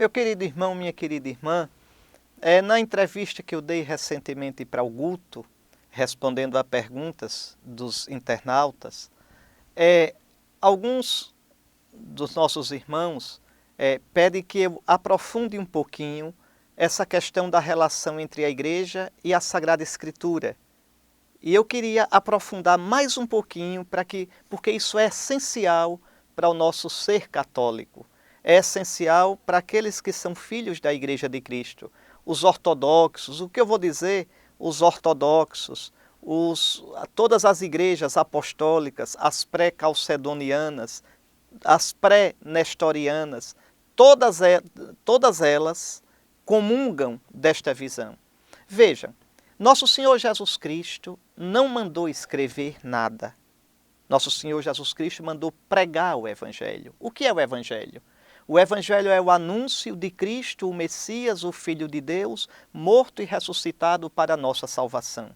Meu querido irmão, minha querida irmã, na entrevista que eu dei recentemente para o Guto, respondendo a perguntas dos internautas, alguns dos nossos irmãos pedem que eu aprofunde um pouquinho essa questão da relação entre a igreja e a Sagrada Escritura. E eu queria aprofundar mais um pouquinho porque isso é essencial para o nosso ser católico. É essencial para aqueles que são filhos da Igreja de Cristo. Os ortodoxos, o que eu vou dizer? Os ortodoxos, todas as igrejas apostólicas, as pré-calcedonianas, as pré-nestorianas, todas elas comungam desta visão. Vejam, nosso Senhor Jesus Cristo não mandou escrever nada. Nosso Senhor Jesus Cristo mandou pregar o Evangelho. O que é o Evangelho? O Evangelho é o anúncio de Cristo, o Messias, o Filho de Deus, morto e ressuscitado para a nossa salvação.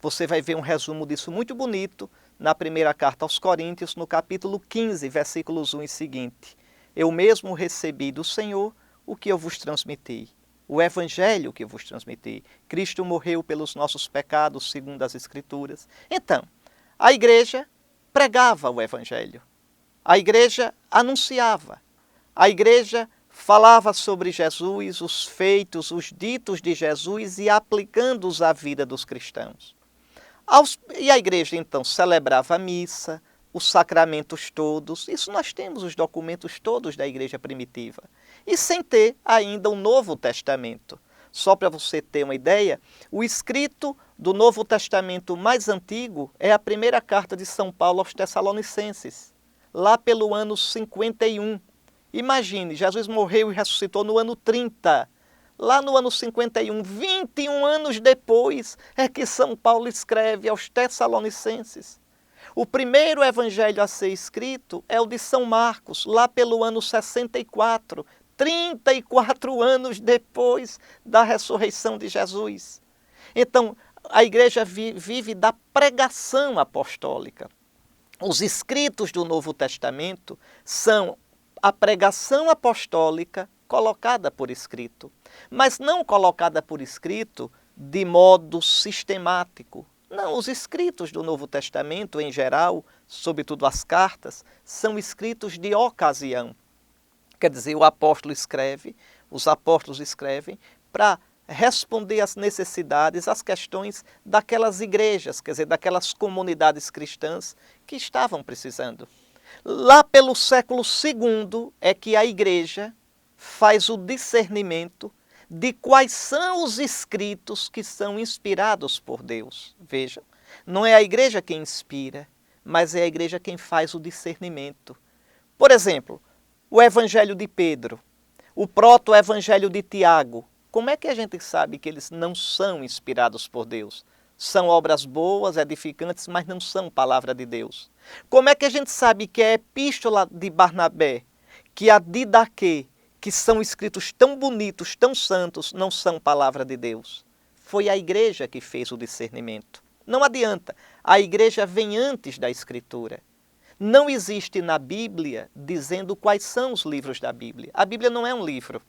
Você vai ver um resumo disso muito bonito na primeira carta aos Coríntios, no capítulo 15, versículos 1 e seguinte. Eu mesmo recebi do Senhor o que eu vos transmiti. O Evangelho que vos transmiti. Cristo morreu pelos nossos pecados, segundo as Escrituras. Então, a igreja pregava o Evangelho. A igreja anunciava. A igreja falava sobre Jesus, os feitos, os ditos de Jesus e aplicando-os à vida dos cristãos. E a igreja, então, celebrava a missa, os sacramentos todos. Isso nós temos os documentos todos da igreja primitiva. E sem ter ainda o Novo Testamento. Só para você ter uma ideia, o escrito do Novo Testamento mais antigo é a primeira carta de São Paulo aos Tessalonicenses, lá pelo ano 51. Imagine, Jesus morreu e ressuscitou no ano 30. Lá no ano 51, 21 anos depois, é que São Paulo escreve aos Tessalonicenses. O primeiro evangelho a ser escrito é o de São Marcos, lá pelo ano 64, 34 anos depois da ressurreição de Jesus. Então, a igreja vive da pregação apostólica. Os escritos do Novo Testamento são a pregação apostólica colocada por escrito, mas não colocada por escrito de modo sistemático. Não, os escritos do Novo Testamento, em geral, sobretudo as cartas, são escritos de ocasião. Quer dizer, o apóstolo escreve, os apóstolos escrevem para responder às necessidades, às questões daquelas igrejas, quer dizer, daquelas comunidades cristãs que estavam precisando. Lá pelo século II é que a igreja faz o discernimento de quais são os escritos que são inspirados por Deus. Veja, não é a igreja quem inspira, mas é a igreja quem faz o discernimento. Por exemplo, o Evangelho de Pedro, o proto-evangelho de Tiago. Como é que a gente sabe que eles não são inspirados por Deus? São obras boas, edificantes, mas não são palavra de Deus. Como é que a gente sabe que a epístola de Barnabé, que a Didaquê, que são escritos tão bonitos, tão santos, não são palavra de Deus? Foi a igreja que fez o discernimento. Não adianta, a igreja vem antes da Escritura. Não existe na Bíblia dizendo quais são os livros da Bíblia. A Bíblia não é um livro.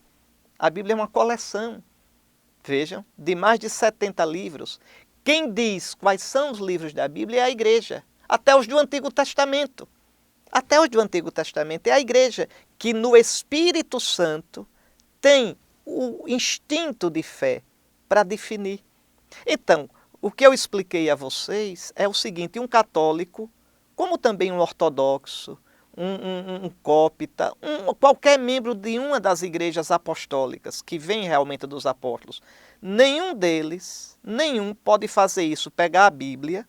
A Bíblia é uma coleção, vejam, de mais de 70 livros. Quem diz quais são os livros da Bíblia é a igreja, até os do Antigo Testamento. Até os do Antigo Testamento é a igreja que no Espírito Santo tem o instinto de fé para definir. Então, o que eu expliquei a vocês é o seguinte: um católico, como também um ortodoxo, um cópita, qualquer membro de uma das igrejas apostólicas que vem realmente dos apóstolos, nenhum pode fazer isso, pegar a Bíblia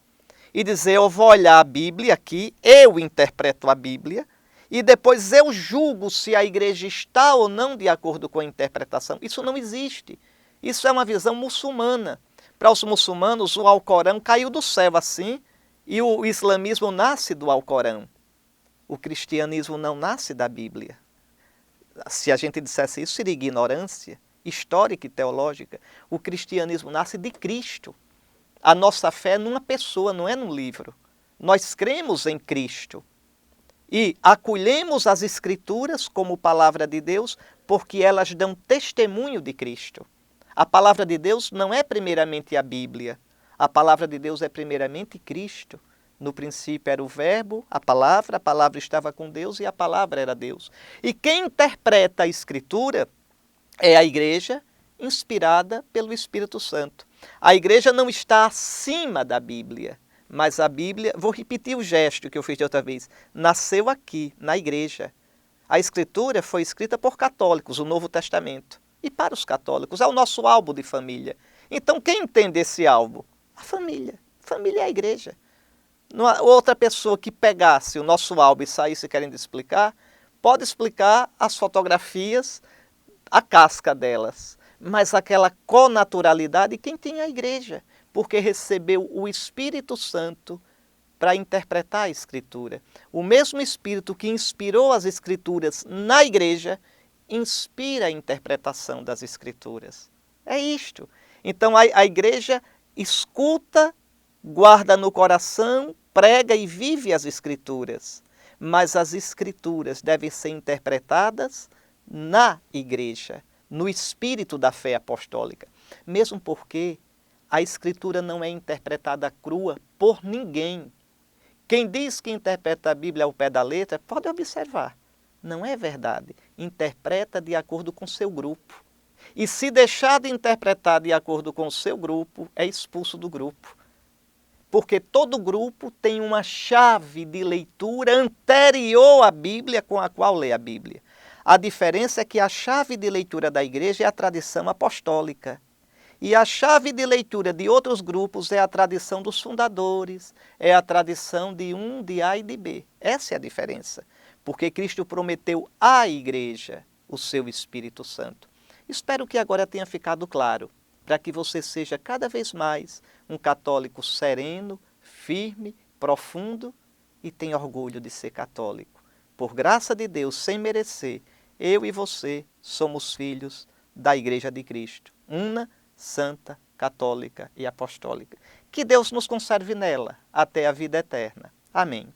e dizer: eu vou olhar a Bíblia aqui, eu interpreto a Bíblia e depois eu julgo se a igreja está ou não de acordo com a interpretação. Isso não existe. Isso é uma visão muçulmana. Para os muçulmanos, o Alcorão caiu do céu assim, e o islamismo nasce do Alcorão. O cristianismo não nasce da Bíblia. Se a gente dissesse isso, seria ignorância histórica e teológica. O cristianismo nasce de Cristo. A nossa fé é numa pessoa, não é num livro. Nós cremos em Cristo. E acolhemos as Escrituras como palavra de Deus porque elas dão testemunho de Cristo. A palavra de Deus não é primeiramente a Bíblia. A palavra de Deus é primeiramente Cristo. No princípio era o Verbo, a palavra estava com Deus e a palavra era Deus. E quem interpreta a Escritura é a igreja inspirada pelo Espírito Santo. A igreja não está acima da Bíblia, mas a Bíblia, vou repetir o gesto que eu fiz de outra vez, nasceu aqui, na igreja. A Escritura foi escrita por católicos, o Novo Testamento. E para os católicos, é o nosso álbum de família. Então, quem entende esse álbum? A família. Família é a igreja. Outra pessoa que pegasse o nosso álbum e saísse querendo explicar, pode explicar as fotografias, a casca delas, mas aquela conaturalidade quem tem é a igreja, porque recebeu o Espírito Santo para interpretar a Escritura. O mesmo Espírito que inspirou as Escrituras na igreja, inspira a interpretação das Escrituras. É isto. Então a igreja escuta, guarda no coração, prega e vive as Escrituras. Mas as Escrituras devem ser interpretadas na igreja, no espírito da fé apostólica. Mesmo porque a Escritura não é interpretada crua por ninguém. Quem diz que interpreta a Bíblia ao pé da letra, pode observar. Não é verdade. Interpreta de acordo com seu grupo. E se deixar de interpretar de acordo com o seu grupo, é expulso do grupo. Porque todo grupo tem uma chave de leitura anterior à Bíblia com a qual lê a Bíblia. A diferença é que a chave de leitura da igreja é a tradição apostólica. E a chave de leitura de outros grupos é a tradição dos fundadores, é a tradição de um, de A e de B. Essa é a diferença. Porque Cristo prometeu à igreja o seu Espírito Santo. Espero que agora tenha ficado claro, para que você seja cada vez mais um católico sereno, firme, profundo e tenha orgulho de ser católico. Por graça de Deus, sem merecer, eu e você somos filhos da Igreja de Cristo, una, santa, católica e apostólica. Que Deus nos conserve nela até a vida eterna. Amém.